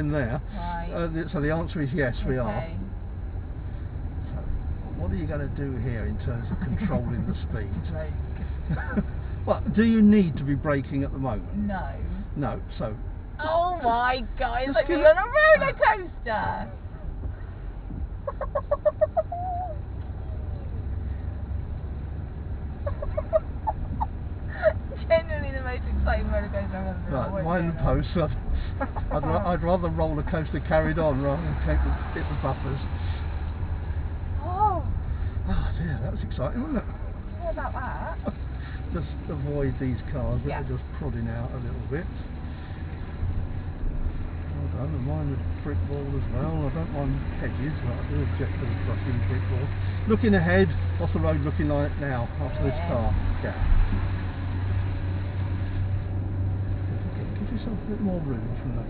end there. Right. So the answer is yes, we are. Okay. So, what are you going to do here in terms of controlling the speed? Like, Well, do you need to be braking at the moment? no. No, so... Oh my god, it's like give being on a roller coaster! Genuinely the most exciting roller coaster I've ever been on. Right, mind the post. I'd rather roller coaster carried on rather than hit the buffers. Oh! Oh dear, that was exciting, wasn't it? What about that? Just avoid these cars that Yeah. are just prodding out a little bit. Well done, and mind the brick wall as well. I don't mind hedges, but I do object to the crushing brick wall. Looking ahead, what's the road looking like now after this car? Yeah. Give yourself a bit more room from the...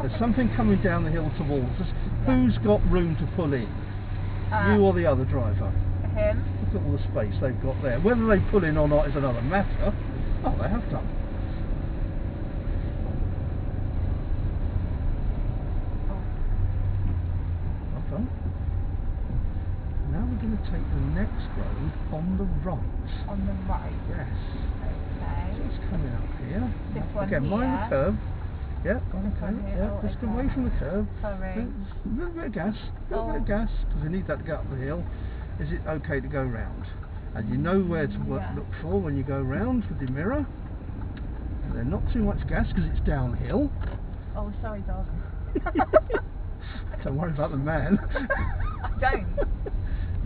There's something coming down the hill towards us. Who's got room to pull in? You or the other driver? Him. Look at all the space they've got there. Whether they pull in or not is another matter. Oh, they have done. Well done. Now we're going to take the next road on the right. On the right? Yes. Okay. So it's coming up here. This one Again, here. mind the curve. Yeah, okay. Here. Yeah, Oh, just okay. away from the curve. Sorry. A little bit of gas. A little bit of gas, because we need that to go up the hill. Is it okay to go round? And you know where to look for when you go round with your mirror. And then not too much gas because it's downhill. Oh, sorry, dog. Don't worry about the man. I don't.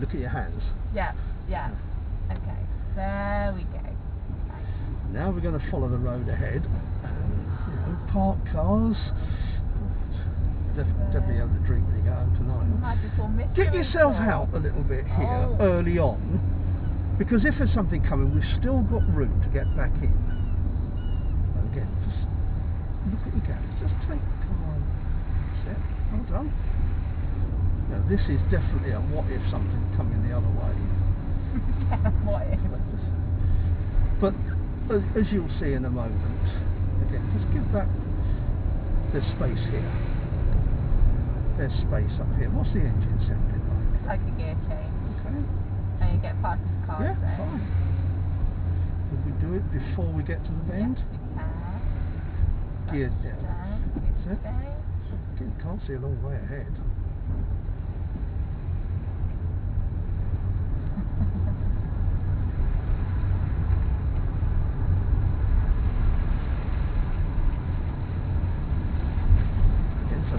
Look at your hands. Yeah, yeah. Okay, there we go. Okay. Now we're going to follow the road ahead. You know, parked cars. Definitely have a drink when you go home tonight. Get yourself out a little bit here early on, because if there's something coming, we've still got room to get back in. And again, just look at your gas. Just take the car. That's it. Well done. Now this is definitely a what if something coming the other way. What if? But as you'll see in a moment, again, just give back. There's space here. There's space up here. What's the engine sounding like? Like a gear change. Okay. And you get past this car. Yeah, fine. Would we do it before we get to the bend? Yes, we can. Geared down. That's it. Again, can't see a long way ahead.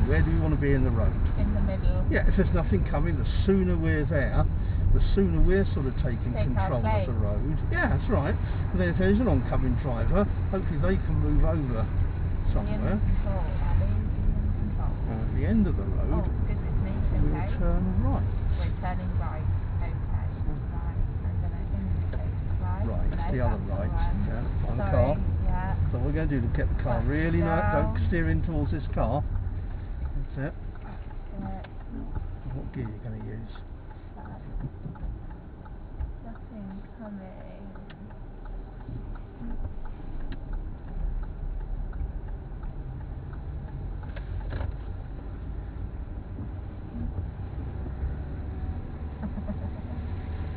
Where do we want to be in the road? In the middle. Yeah, if there's nothing coming, the sooner we're there, the sooner we're sort of taking control of the road. Yeah, that's right. And then if there's an oncoming driver, hopefully they can move over somewhere. At the end of the road, we'll turn right. We're turning right. Okay. Right. I'm going to indicate right. Right, No, the other right. Yeah, on the car. Yeah. So what we're going to do to get the car really nice, don't steer in towards this car. That's it. What gear are you going to use? Nothing coming.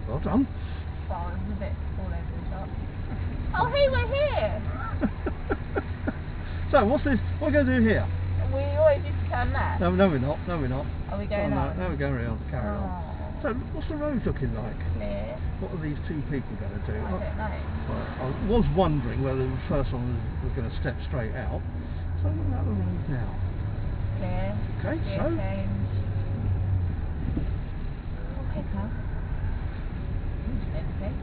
Well done. Oh, it was a bit all over the shop. Oh, hey, we're here! So, what's this? What are we going to do here? We always used to turn left. No, we're not. No, we're not. Are we going on? No, we're going on. Carry on. So, what's the road looking like? Clear. What are these two people going to do? I don't know. Well, I was wondering whether the first one was going to step straight out. So, look at the road now. Clear. Okay, Gear so. change. Okay, car. Indicate.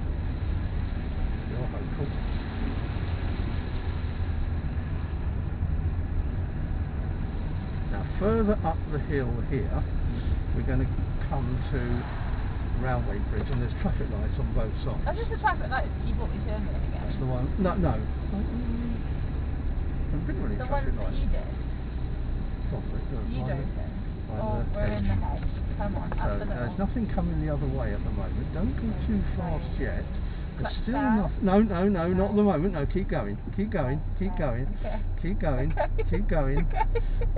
You're hopeful. Now, further up the hill here, we're going to come to Railway Bridge, and there's traffic lights on both sides. Oh, just the traffic lights you bought me to a minute ago. That's the one. No. There aren't really The traffic ones that lights. you did. Probably. You don't. Oh, the we're in the hedge. Come on, So up the there's little. nothing coming the other way at the moment. Don't go too fast yet. There's Clutch still down. enough. No, no, no, not at the moment. No, keep going. Keep going. Keep going. Okay. Keep going. Okay. Keep going. Okay.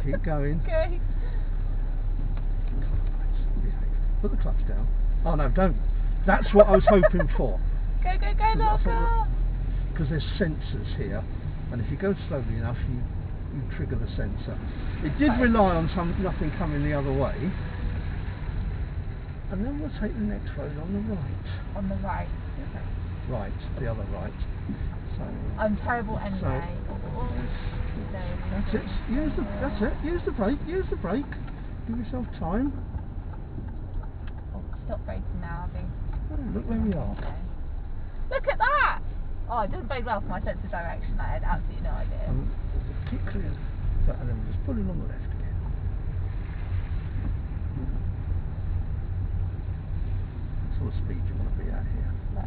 Keep going. Okay. Put the clutch down. Oh no, don't. That's what I was hoping for. Go, go, go, longer. Because there's sensors here, and if you go slowly enough, you trigger the sensor. It did rely on nothing coming the other way. And then we'll take the next road on the right. On the right. Right, the other right. So I'm terrible anyway. that's it. That's it. Use the brake. Use the brake. Give yourself time. Oh, stop braking now, Abbey. Oh, look where we are. Okay. Look at that! Oh, it doesn't bode well for my sense of direction. I had absolutely no idea. Keep clear. And then we'll just pull in on the left again. What sort of speed do you want to be at here? No.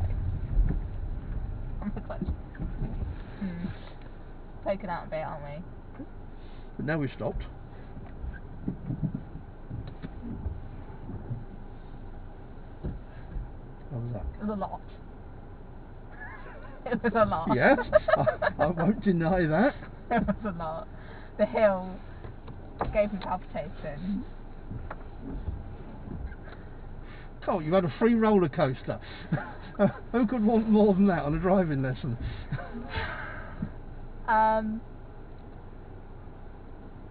On the clutch. Taken out a bit, aren't we? But now we've stopped. How was that? It was a lot. It was a lot. Yes, I won't deny that. It was a lot. The hill gave me palpitations. Oh, you had a free roller coaster. Who could want more than that on a driving lesson?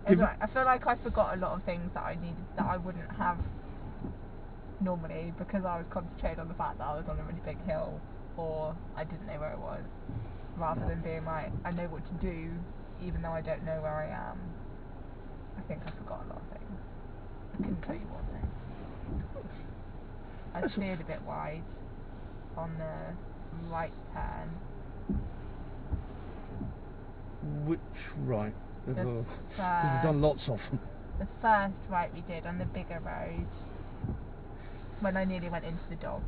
It's right. I feel like I forgot a lot of things that I needed that I wouldn't have normally because I was concentrated on the fact that I was on a really big hill or I didn't know where it was, rather than being like, I know what to do even though I don't know where I am. I think I forgot a lot of things. I couldn't tell you what though. I steered a bit wide on the right turn. Which right? We've The done lots of them. The first right we did on the bigger road when I nearly went into the dog.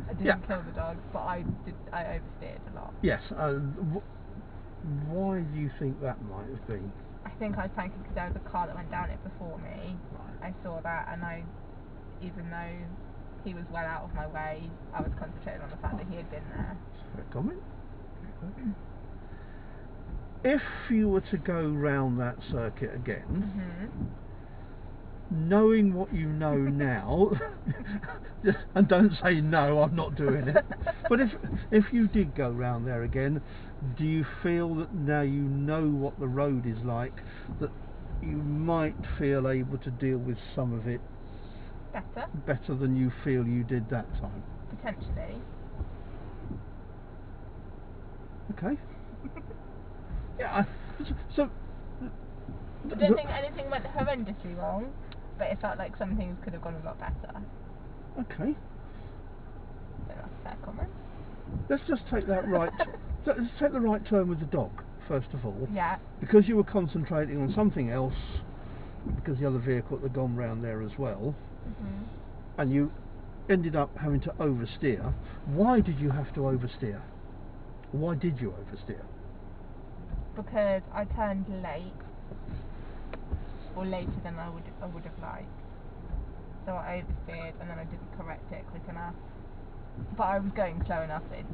I didn't kill the dog, but I oversteered a lot. Yes. Why do you think that might have been? I think I was panicking because there was a car that went down it before me. Right. I saw that, and even though he was well out of my way, I was concentrating on the fact that he had been there. Fair comment. If you were to go round that circuit again, knowing what you know now, and don't say no, I'm not doing it, but if you did go round there again, do you feel that now you know what the road is like, that you might feel able to deal with some of it better than you feel you did that time? Potentially. Okay. Yeah. So. I don't think anything went horrendously wrong, but it felt like some things could have gone a lot better. Okay. So that's a fair comment. Let's just take that right. Let's take the right turn with the dog first of all. Yeah. Because you were concentrating on something else, because the other vehicle had gone round there as well, and you ended up having to oversteer. Why did you have to oversteer? Why did you oversteer? Because I turned late, or later than I would have liked. So I oversteered, and then I didn't correct it quick enough. But I was going slow enough that it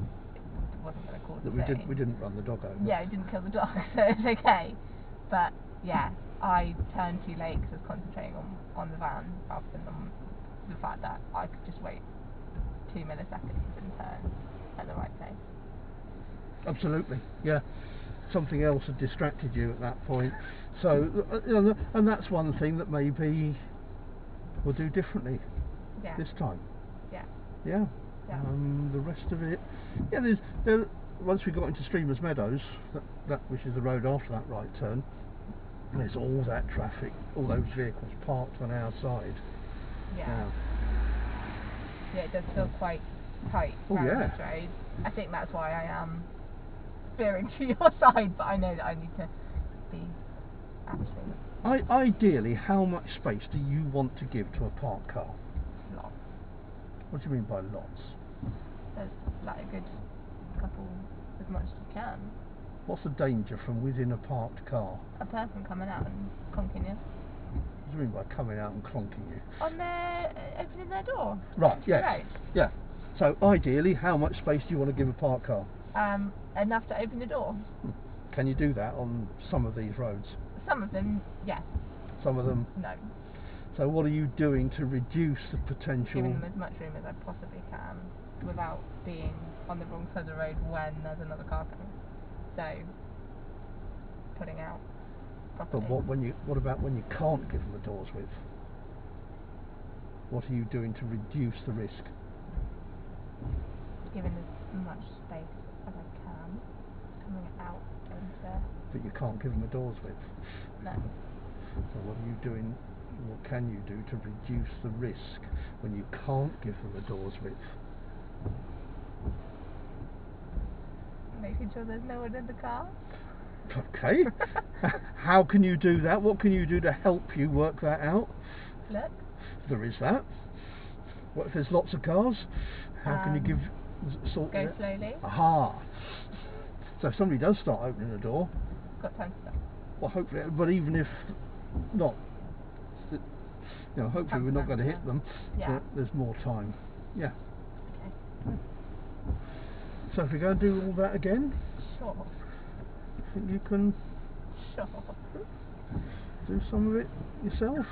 wasn't going to cause a thing. We didn't run the dog over. Yeah, I didn't kill the dog, so it's okay. But yeah, I turned too late because I was concentrating on the van rather than on the fact that I could just wait 2 milliseconds and turn at the right place. Absolutely, yeah. Something else had distracted you at that point. So, and that's one thing that maybe we'll do differently this time. Yeah. Yeah. The rest of it, yeah. There. Once we got into Streamers Meadows, that which is the road after that right turn, there's all that traffic, all those vehicles parked on our side. Yeah. Yeah, it does feel quite tight around this road. I think that's why I am veering to your side, but I know that I need to be actually. Ideally, how much space do you want to give to a parked car? Lots. What do you mean by lots? There's like a good couple, as much as you can. What's the danger from within a parked car? A person coming out and conking you. do you mean by coming out and clonking you? On their opening their door. Right, to the yes. road. Yeah. So ideally, how much space do you want to give a parked car? Enough to open the door. Can you do that on some of these roads? Some of them, yes. Some of them? No. So what are you doing to reduce the potential? Giving them as much room as I possibly can without being on the wrong side of the road when there's another car coming. So, putting out properly. But what about when you can't give them a door's width? What are you doing to reduce the risk? Giving as much space as I can, coming out into... But you can't give them a door's width? No. So what are you doing, what can you do to reduce the risk when you can't give them a door's width? Making sure there's no one in the car. Okay. How can you do that? What can you do to help you work that out? Look. There is that. What if there's lots of cars? How can you give sort Go of slowly. Aha. So if somebody does start opening the door, Got time to stop. well, hopefully, but even if not, you know, hopefully we're not going to hit them. Yeah. There's more time. Yeah. Okay. So if we go and do all that again, Sure. I think you can Sure. do some of it yourself,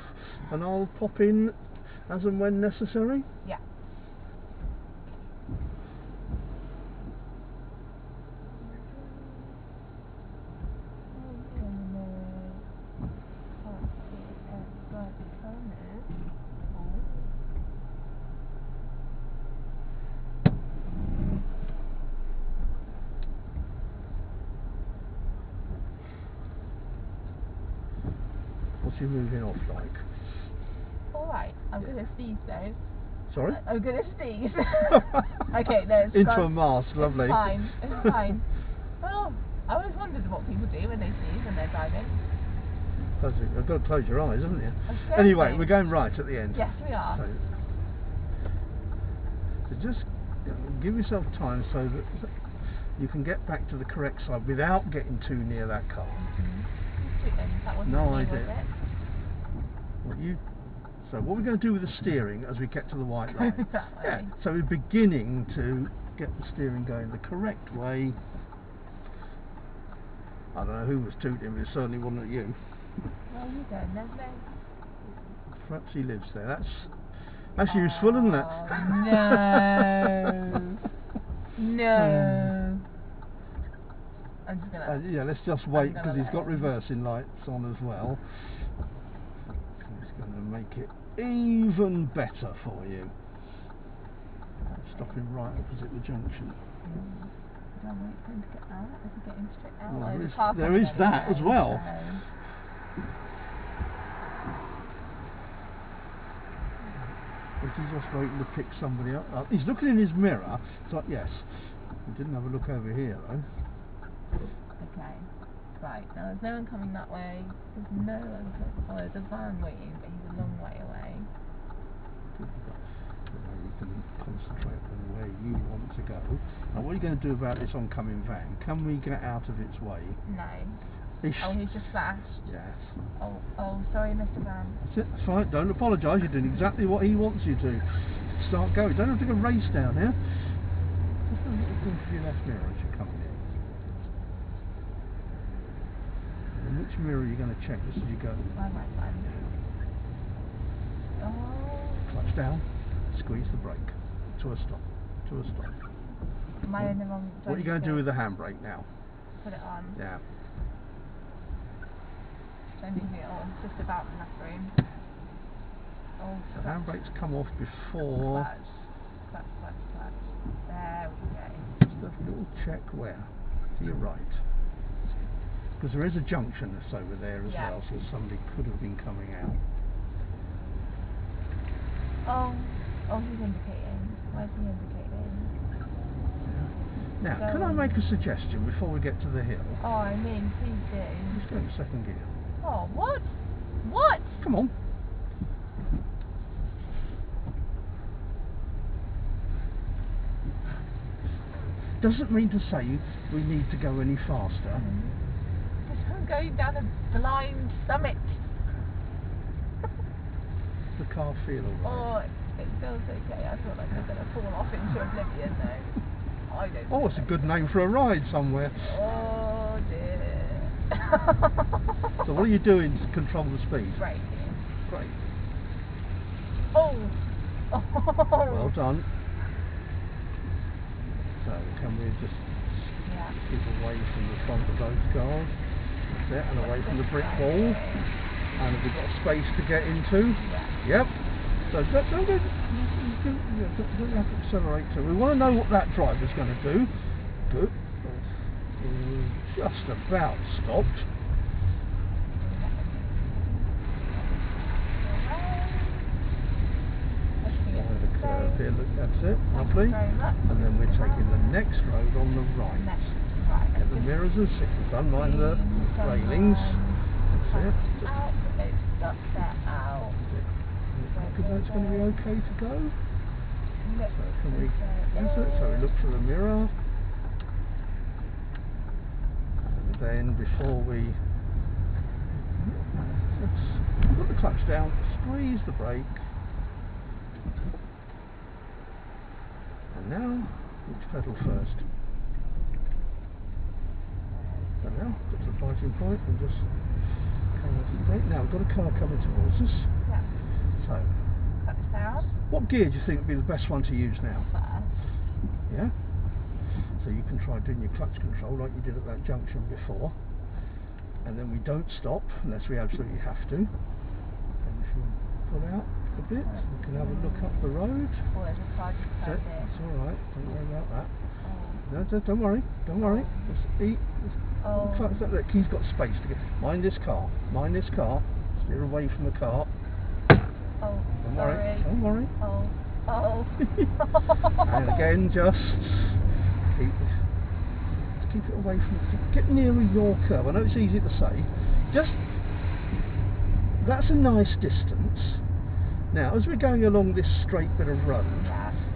and I'll pop in as and when necessary. Yeah. What's your moving off like? Alright, I'm gonna sneeze though. Sorry? I'm gonna sneeze. Okay, no, it's Into gone. a mask, lovely. It's fine, it's fine. Well, I always wondered what people do when they sneeze when they're driving. You've got to close your eyes, haven't you? Okay. Anyway, we're going right at the end. Yes, we are. So just give yourself time so that you can get back to the correct side without getting too near that car. That wasn't No me, idea. was it? So what we're going to do with the steering as we get to the white line. That way. Yeah, so we're beginning to get the steering going the correct way. I don't know who was tooting, but it certainly wasn't you. Where are you going, Leslie? Perhaps he lives there. That's useful, isn't it? No. No. I'm just gonna... yeah, let's just wait because he's got reversing lights on as well. He's going to make it even better for you. Stopping right opposite the junction. Don't wait for him to get out. Is he getting straight out? Well, there is that as well. Is he just waiting to pick somebody up? He's looking in his mirror. So yes, he didn't have a look over here though. Okay. Right, now there's no one coming that way. There's no one coming. Oh, there's a van waiting, but he's a long way away. You can concentrate on where you want to go. Now what are you going to do about this oncoming van? Can we get out of its way? No. Ish. Oh, he's just flashed. Yes. Oh, sorry, Mr. Van. That's it, that's fine. Don't apologise. You're doing exactly what he wants you to. Start going. Don't have to go race down here. Just a little thing for your left mirror as you're coming in. And which mirror are you going to check just as you go? My right one. Oh. Clutch down. Squeeze the brake. To a stop. To a stop. Am I in the wrong... What are you going to do with the handbrake now? Put it on. Yeah. Don't leave it on. Just about enough room. Oh, The handbrake's come off before. Clutch. There we go. Just a little check where? To your right. Because there is a junction that's over there as well, so somebody could have been coming out. Oh, he's indicating. Where's he indicating? Now, can I make a suggestion before we get to the hill? Oh, I mean, please do. Just go into second gear. Oh, what? What? Come on. Doesn't mean to say we need to go any faster. I'm going down a blind summit. the car feel alright? Oh, it feels okay. I feel like I'm going to fall off into oblivion though. I don't Oh, it's a good name for a ride somewhere. Oh dear. So what are you doing to control the speed? Braking. Great. Oh! Well done. So can we just keep away from the front of those cars? That's it, and away from the brick wall. And have we got space to get into? Yeah. Yep. So don't have to accelerate. So we want to know what that driver's going to do. Good. Just about stopped. The curve here, look, that's it, lovely. And then we're taking the next road on the right. Get the mirrors and signals done, mind the railings. That's it. Because that's going to be okay to go. So can we? That's it. So we look through the mirror. And then before we put the clutch down, squeeze the brake. And now, which pedal first? And now, put the biting point and just come off the brake. Now we've got a car coming towards us. Yeah. So, Clutch down. what gear do you think would be the best one to use now? First. Yeah? So you can try doing your clutch control like you did at that junction before. And then we don't stop unless we absolutely have to. And if you pull out a bit, we can have a look up the road. Oh, there's a car just there. It's alright, don't worry about that. Oh. No, don't worry, don't worry. Just eat. Oh. Look, he's got space to get. Mind this car, mind this car. Steer away from the car. Oh, don't sorry. worry, don't worry. Oh. Oh. And again, just keep it away from it. Get nearer your curve. I know it's easy to say. Just, that's a nice distance. Now, as we're going along this straight bit of road,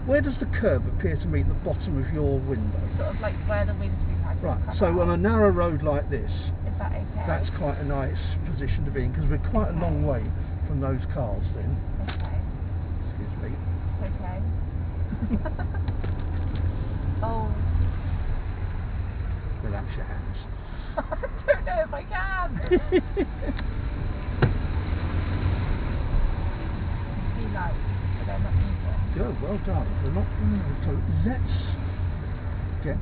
where does the curb appear to meet the bottom of your window? Sort of like where the windscreen had Right, so on a narrow road like this, is that okay? that's quite a nice position to be in, because we're quite a long way from those cars then. Okay. Excuse me. Okay. Oh. Relax your hands. I don't know if I can. See lights, but they're not moving. Good, well done. We're not. So let's get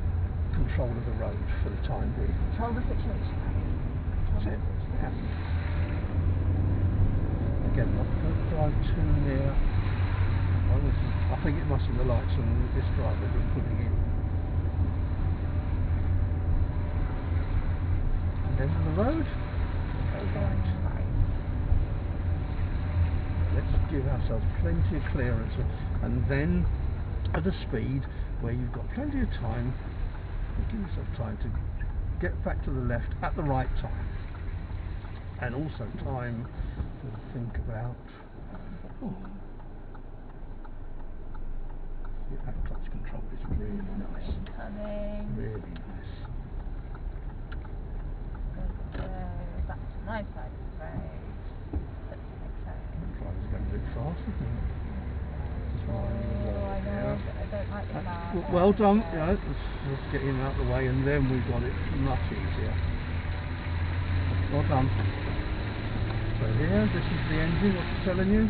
control of the road for the time being. Control the situation. That's it. Yeah. Again, not don't drive too near. I think it must be the lights on this driver we're putting in. And then on the road, go right. Let's give ourselves plenty of clearance, and then at a speed where you've got plenty of time, give yourself time to get back to the left at the right time, and also time to think about. That clutch control is really nice. Really nice. Back to my side of the road. The driver's going a bit fast, isn't he? Just riding the wall. I know, I don't like the car. Well done, yeah, let's get him out of the way, and then we've got it much easier. Well done. So here, this is the engine, what's it telling you?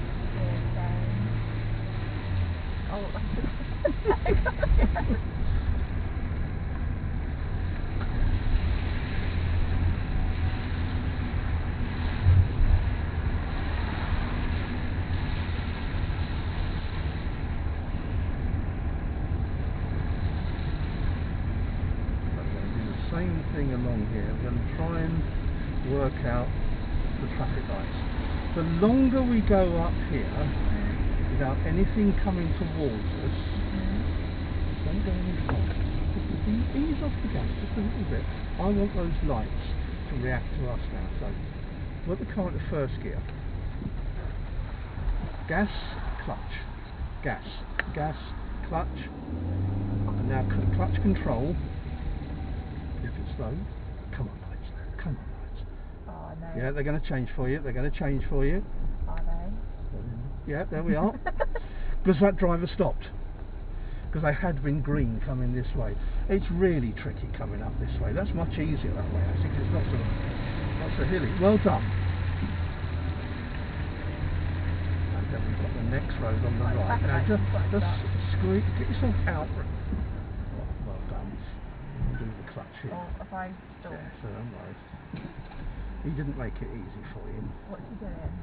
Oh, same thing along here. We're going to try and work out the traffic lights. The longer we go up here without anything coming towards us, don't go any faster. Just ease off the gas just a little bit. I want those lights to react to us now. So put the car into first gear. Gas, clutch. Gas, gas, clutch. And now clutch control. If it's slow, come on lights, come on lights. oh no. Yeah, they're going to change for you, they're going to change for you. Are they? Yeah, there we are. Because that driver stopped. Because they had been green coming this way. It's really tricky coming up this way. That's much easier that way actually, 'cause it's not so hilly. Well done. And then we've got the next road on the right. Now just squeeze, get yourself out. Well done. Do the clutch here. Oh, if I stalled. Yeah, so don't worry. He didn't make it easy for you. What's he doing?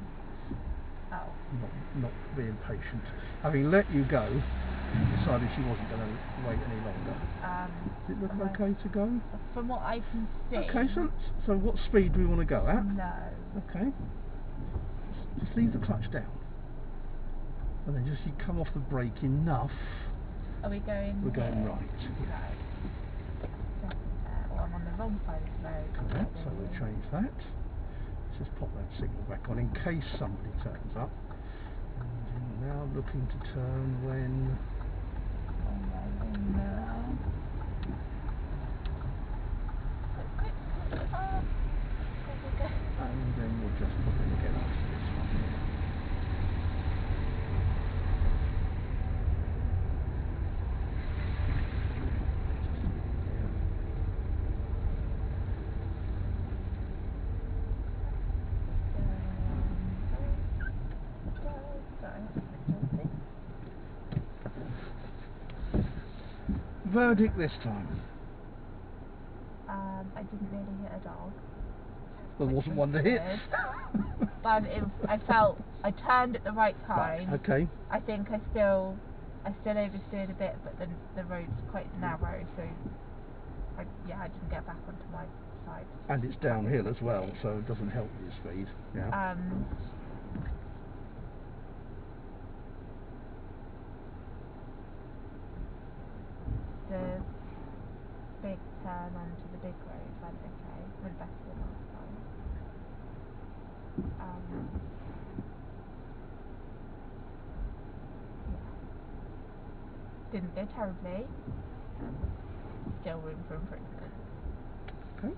Oh. Not being patient. Having let you go, decided she wasn't going to wait any longer. Does it look okay to go? From what I can see. Okay, so what speed do we want to go at? No. Okay. Just leave the clutch down. And then just you come off the brake enough. Are we going? We're going right. Yeah. Right. Well, I'm on the wrong side of the road. Correct, so we'll change that. Let's just pop that signal back on in case somebody turns up. And now looking to turn when... And then we'll just put in again after this one. Verdict this time. I didn't really hit a dog. There wasn't one to hit. But I felt I turned at the right time. Right, okay. I think I still oversteered a bit, but the road's quite narrow, so I didn't get back onto my side. And it's downhill as well, so it doesn't help your speed. Yeah. The big turn onto the big road went okay, went better than last time. Yeah. Didn't go terribly. Still room for improvement. Okay.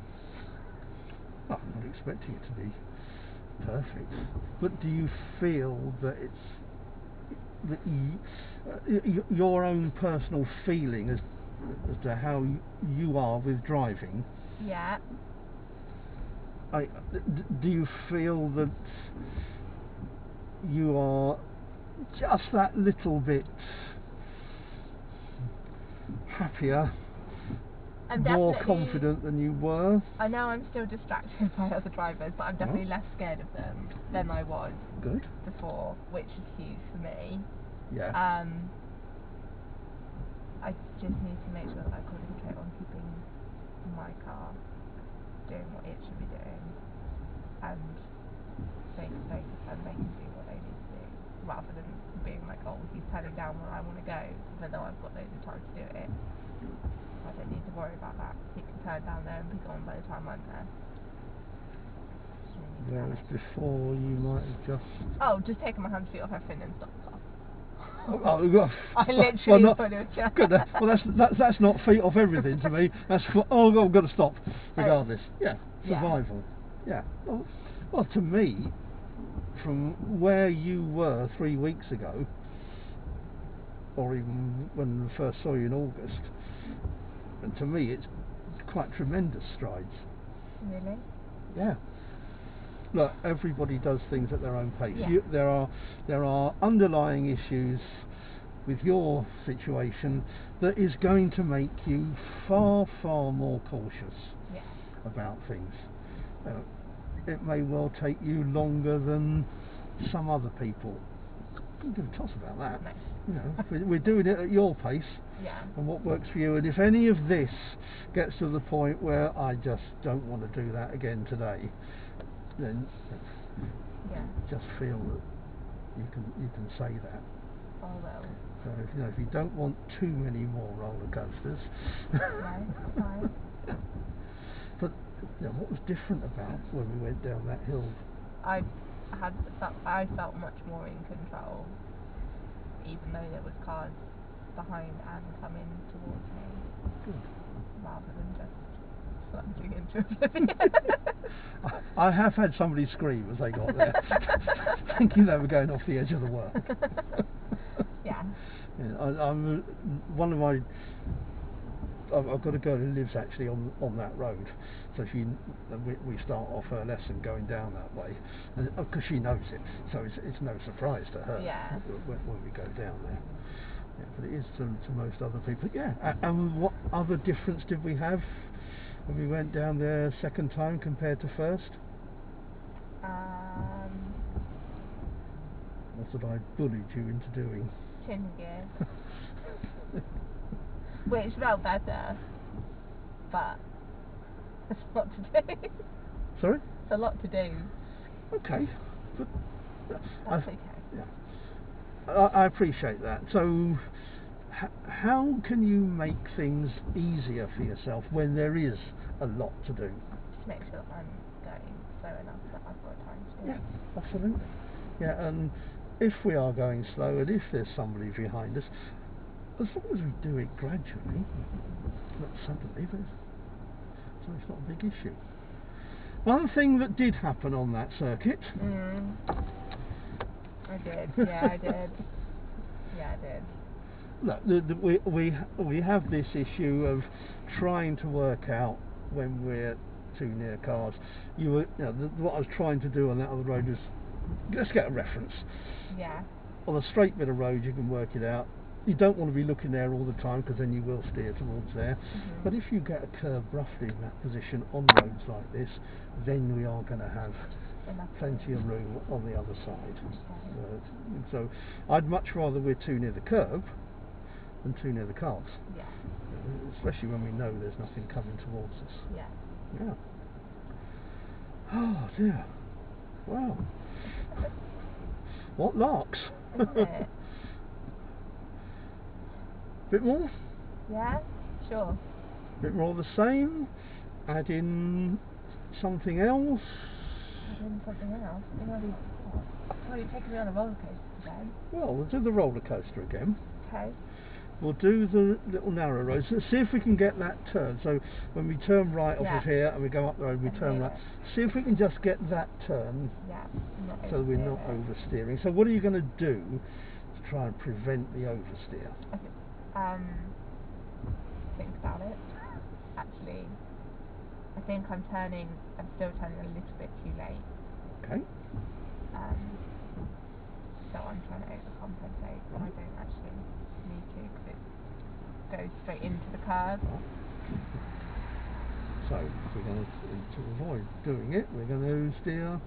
Well, I'm not expecting it to be perfect, but do you feel that your own personal feeling as to how you are with driving? Yeah. Do you feel that you are just that little bit happier, more confident than you were? I know I'm still distracted by other drivers, but I'm definitely less scared of them than I was before, which is huge for me. Yeah. I just need to make sure that I concentrate on keeping my car doing what it should be doing, and they can do what they need to do, rather than being like, oh, he's turning down where I want to go, even though I've got loads of time to do it. I don't need to worry about that. He can turn down there and be gone by the time I'm there. Whereas before you might have just taken my hands feet off everything and stopped off. I literally put it down. Good. Well, that's not feet off everything to me. That's I've got to stop regardless. Yeah, survival. Yeah. Well, to me, from where you were 3 weeks ago, or even when I first saw you in August, and to me it's quite tremendous strides. Really? Yeah. Look, everybody does things at their own pace. Yeah. There are underlying issues with your situation that is going to make you far more cautious about things. It may well take you longer than some other people. Don't give a toss about that. No. You know, we're doing it at your pace and what works for you. And if any of this gets to the point where I just don't want to do that again today, then just feel that you can say that. Oh well. So if you don't want too many more roller coasters. Fine. But what was different about when we went down that hill? I felt much more in control, even though there was cars behind and coming towards me. Good. Rather than just plunging into oblivion. I have had somebody scream as they got there, thinking they were going off the edge of the world. Yeah. I'm one of my. I've got a girl who lives actually on that road, so we start off her lesson going down that way, because she knows it, so it's no surprise to her. Yeah. When we go down there. Yeah, but it is to most other people. Yeah. And what other difference did we have when we went down there second time compared to first? What did I bullied you into doing? Chin gear. Which felt better, but it's a lot to do. Sorry? It's a lot to do. Okay. But that's okay. Yeah. I appreciate that. So, how can you make things easier for yourself when there is a lot to do? Just make sure that I'm going slow enough that I've got time to do it. Yeah, absolutely. Yeah, and if we are going slow and if there's somebody behind us, as long as we do it gradually, not suddenly, so it's not a big issue. One thing that did happen on that circuit. I did. Yeah, I did. Yeah, I did. Look, we have this issue of trying to work out when we're too near cars. What I was trying to do on that other road was, let's get a reference. Yeah. On a straight bit of road, you can work it out. You don't want to be looking there all the time because then you will steer towards there. But if you get a curve roughly in that position on roads like this, then we are going to have plenty of room on the other side. So I'd much rather we're too near the curb than too near the cars. Yeah. Especially when we know there's nothing coming towards us. Yeah. Yeah. Oh dear. Wow. What larks. Isn't it? Bit more? Yeah, sure. Bit more of the same? Add in something else? Add in something else? You're taking me on a roller coaster today. Well, we'll do the roller coaster again. Okay. We'll do the little narrow roads. Let's see if we can get that turn. So when we turn right off of here and we go up the road, we turn right. See if we can just get that turn. Yeah. So we're not oversteering. So what are you going to do to try and prevent the oversteer? Think about it. Actually, I think I'm still turning a little bit too late. Okay. So I'm trying to overcompensate, and I don't actually need to because it goes straight into the curve. So if we're going to avoid doing it, we're going to steer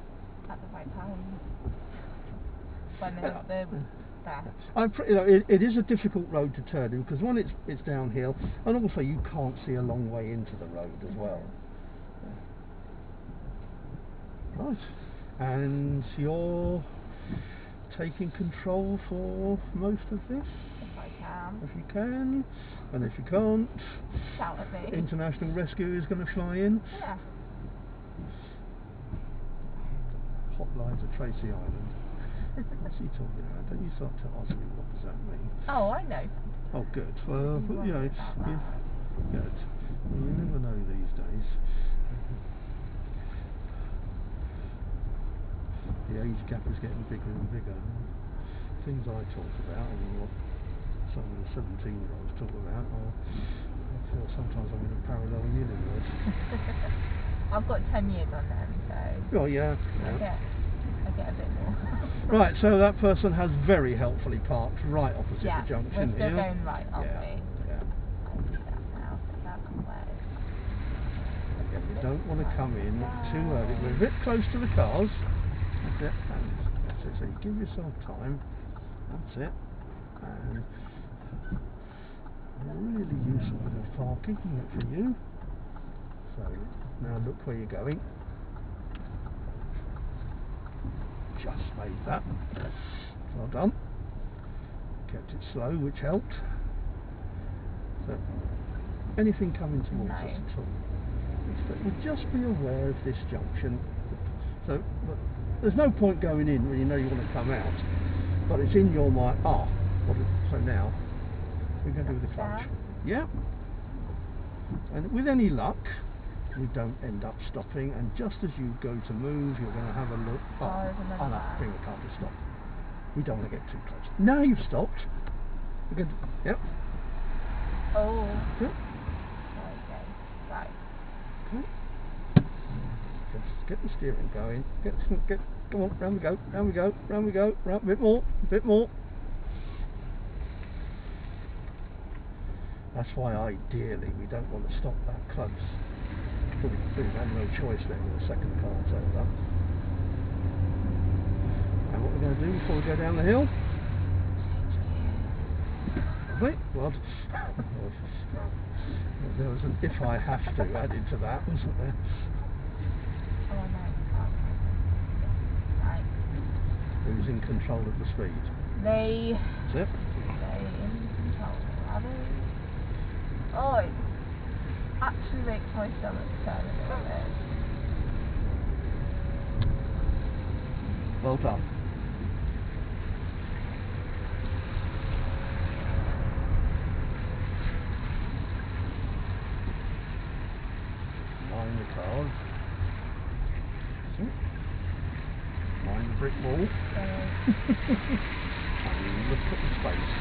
at the right time. When there's the it is a difficult road to turn in because one, it's downhill, and also you can't see a long way into the road as well. Right, and you're taking control for most of this? If I can. If you can, and if you can't, shout at me. International Rescue is going to fly in. Yeah. Hotlines at Tracy Island. What's he talking about? Don't you start to ask me what does that mean? Oh, I know. Oh, good. Well, you know, good. Well, you never know these days. The age gap is getting bigger and bigger. Things I talk about and what some of the 17-year-olds talk about, I feel sometimes I'm in a parallel universe. I've got 10 years on them, so... Oh, yeah. I get a bit more. Right, so that person has very helpfully parked right opposite the junction we're still going right, aren't we? Yeah. I'll do that now, so that's away. Yeah, we don't want to come in too early. We're a bit close to the cars. That's it. That's it. So you give yourself time. That's it. And a really useful bit of parking for you. So now look where you're going. Just made that. Well done. Kept it slow, which helped. So anything coming towards us at all. We'll just be aware of this junction. So there's no point going in when you know you want to come out. But it's in your mind. So now we're going to do the clutch. Yeah. And with any luck, we don't end up stopping, and just as you go to move, you're going to have a look. Oh no, bring the car to stop. We don't want to get too close. Now you've stopped. We're good. Yep. Oh. Yep. Okay. Right. Okay. Just get the steering going. Come on, round we go, round we go, round we go, round a bit more, a bit more. That's why ideally we don't want to stop that close. Probably have no choice then when the second car turns up. And what we're going to do before we go down the hill? Lovely. Well, there was an if I have to added to that, wasn't there? Oh no. Right. Who's in control of the speed? They. That's it. They in control. Are they? Oh, it actually makes my stomach turn a little bit. Well done. Mind the cars. Mind the brick wall. And look at the space.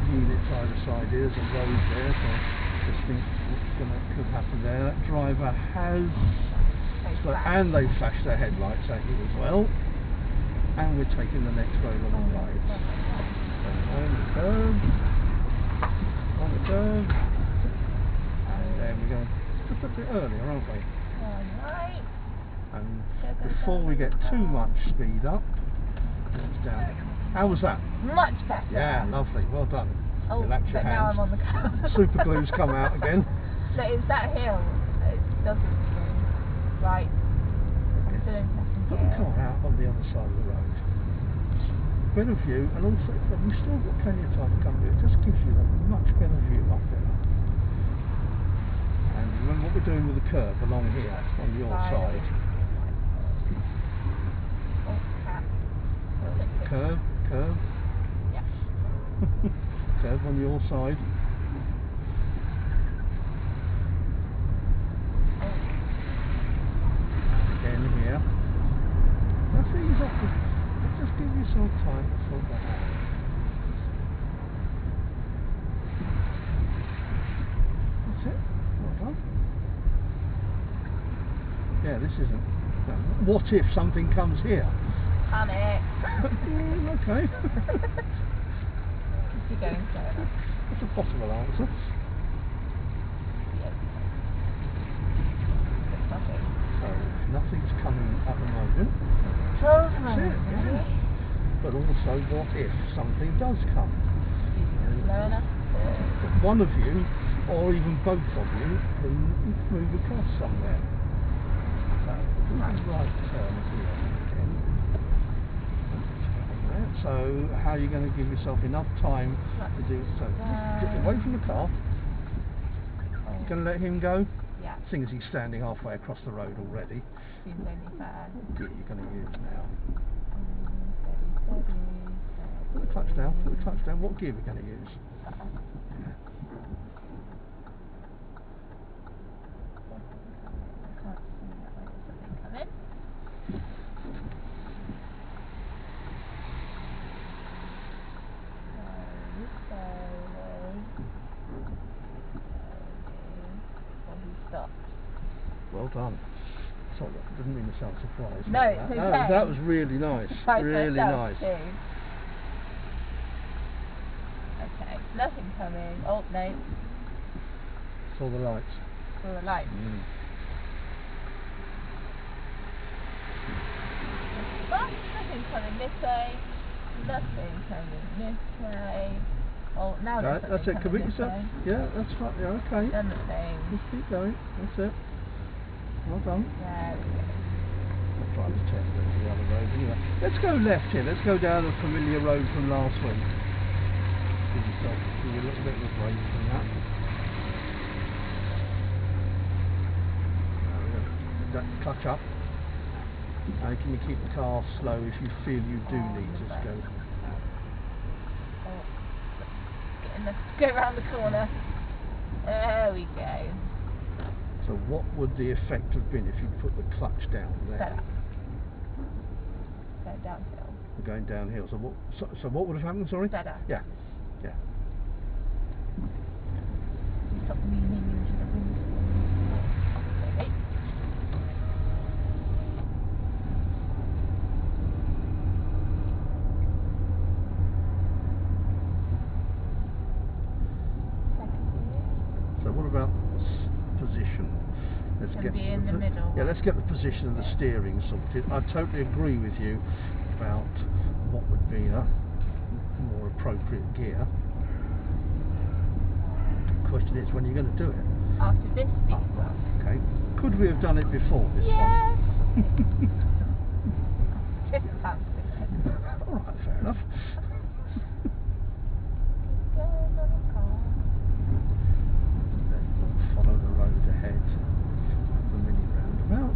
Units either side here, there's a road there, so just think what could happen there. That driver has, and they flashed their headlights at you as well, and we're taking the next road on the right. So on the curve, and then we're going just a bit earlier, aren't we? Right. And before we get too much speed up, it's down. How was that? Much better. Yeah, lovely. Well done. Oh, Relax your but hands. now I'm on the car. Super glue's come out again. So it's that hill. It doesn't seem right. I'm still in second Put the gear. car out on the other side of the road. Better view, and also you've still got plenty of time to come here. It just gives you a much better view up there. And remember what we're doing with the curve along here on your side. Oh, crap. Curve. Yeah. Curve on your side. Again here. That's ease up. Just give yourself time to sort that out. That's it. Well done. Yeah, this isn't. What if something comes here? Panic. Okay. You're going slow enough. That's a possible answer. So nothing's coming at the moment. That's it, yeah. But also, what if something does come? Slow enough. One of you, or even both of you, can move across somewhere. So, right turn here again. So, how are you going to give yourself enough time to do so? Just get away from the car. You're going to let him go? Yeah. Seeing as he's standing halfway across the road already. Seems only fair. What gear are you going to use now? Steady. Put the clutch down, put the clutch down. What gear are we going to use? I can't see that way. There's something coming. Well done. Sorry, that didn't mean to sound surprised. No, like it's that. okay. That was really nice. Really nice. Too. Okay, nothing coming. Oh, no. Saw the lights. Saw the lights. But nothing coming this way. Nothing coming this way. Oh, now there's something that's it. coming Commit this yourself. way. Yeah, that's right. Yeah, okay. Done the thing. Just keep going. That's it. Well done. There we go. I'll try to turn to the other road anyway. Let's go left here. Let's go down a familiar road from last week. Give yourself a little bit of a break from that. Clutch up. And can you keep the car slow if you feel you do need to go? Oh, let's go around the corner. There we go. So what would the effect have been if you put the clutch down there? Better. Go downhill. We're going downhill. So what would have happened? Sorry. Better. Yeah. Yeah. Stop leaning into the windscreen. Okay. So what about position? Let's Can be in the middle. Yeah, let's get the position of the steering sorted. I totally agree with you about what would be a more appropriate gear. The question is, when are you going to do it? After this speed. Okay. Could we have done it before this yes. one? This sounds good. All right, fair enough. Follow the road ahead, the mini roundabout.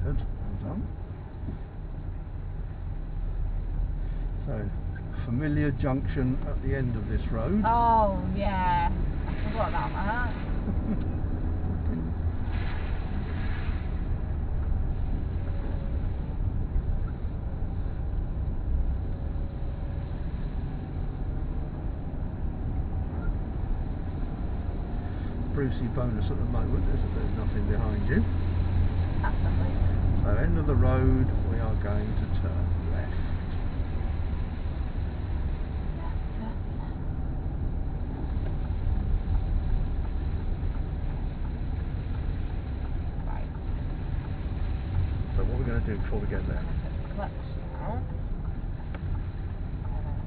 Good, well done. So, familiar junction at the end of this road. Oh yeah, I forgot about that. Brucey bonus at the moment is that there's nothing behind you. Absolutely. So end of the road, we are going to turn left. Right. So what we're going to do before we get there? Clutch now.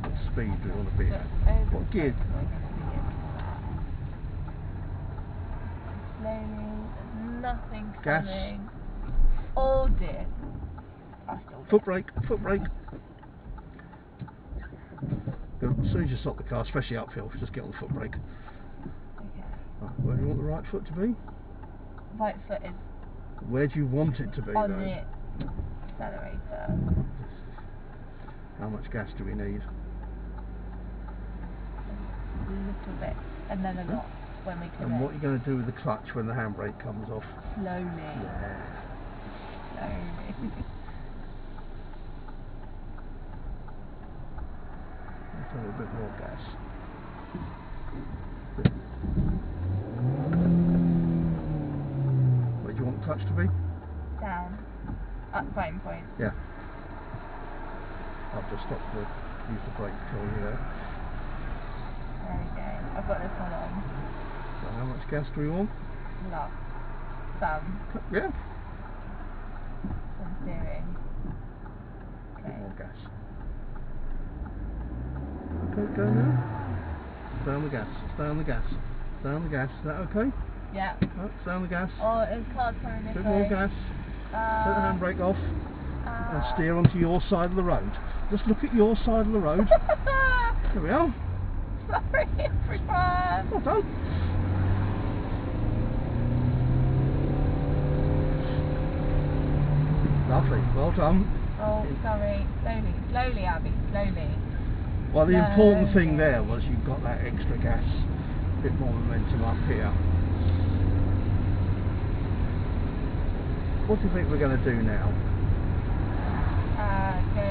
What speed do we want to be at? What gear? Slowly, there's nothing Gas. coming. Oh dear. Foot brake, foot brake. Good. As soon as you stop the car, especially uphill, just get on the foot brake. Okay. Right, where do you want the right foot to be? Right foot is Where do you want it to be on though? the accelerator. How much gas do we need? A little bit, and then a lot when we come And in. what are you going to do with the clutch when the handbrake comes off? Slowly. Yeah. Slowly. Let's have a bit more gas. Where do you want the clutch to be? Down. At fighting point. Yeah. I've just stopped to use the brake for you there. There we go. I've got this one on. So how much gas do we want? A lot. Some. Yeah. Some steering. A bit Okay. more gas. Okay, go now. Stay on the gas. Stay on the gas. Stay on the gas. Is that okay? Yeah. Oh, stay on the gas. Oh, it's hard turning this Bit way. more gas. Take the handbrake off and steer onto your side of the road. Just look at your side of the road. There we are. Sorry, everyone. Well done. Lovely. Well done. Oh, sorry. Slowly. Slowly, Abby. Slowly. Well, the important thing there was you got that extra gas. A bit more momentum up here. What do you think we're going to do now? Go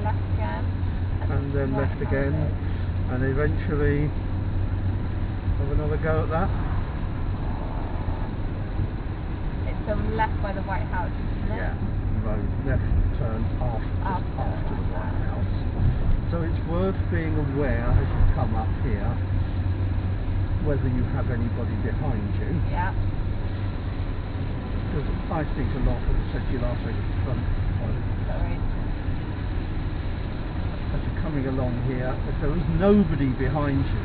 left again. And then Right left again. handed. And eventually have another go at that. It's the left by the White House, isn't it? Yeah. Road left turn after the White House. So it's worth being aware as you come up here whether you have anybody behind you. Yeah. Because I think a lot, as I said to you last week, front Sorry. as you're coming along here, if there was nobody behind you,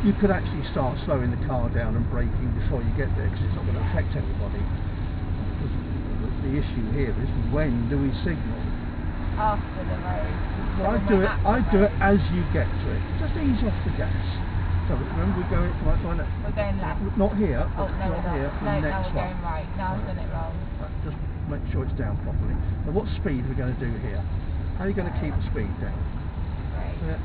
you could actually start slowing the car down and braking before you get there, because it's not going to affect anybody. Because the issue here is, when do we signal? After the road. Well, I do it as you get to it. Just ease off the gas. So remember we're going right. We're going left. Not here. Oh no, not here. No, the now next we're one. going right. Now I've done it wrong. Right, just make sure it's down properly. So what speed are we going to do here? How are you going to keep the speed down? Right. Yeah,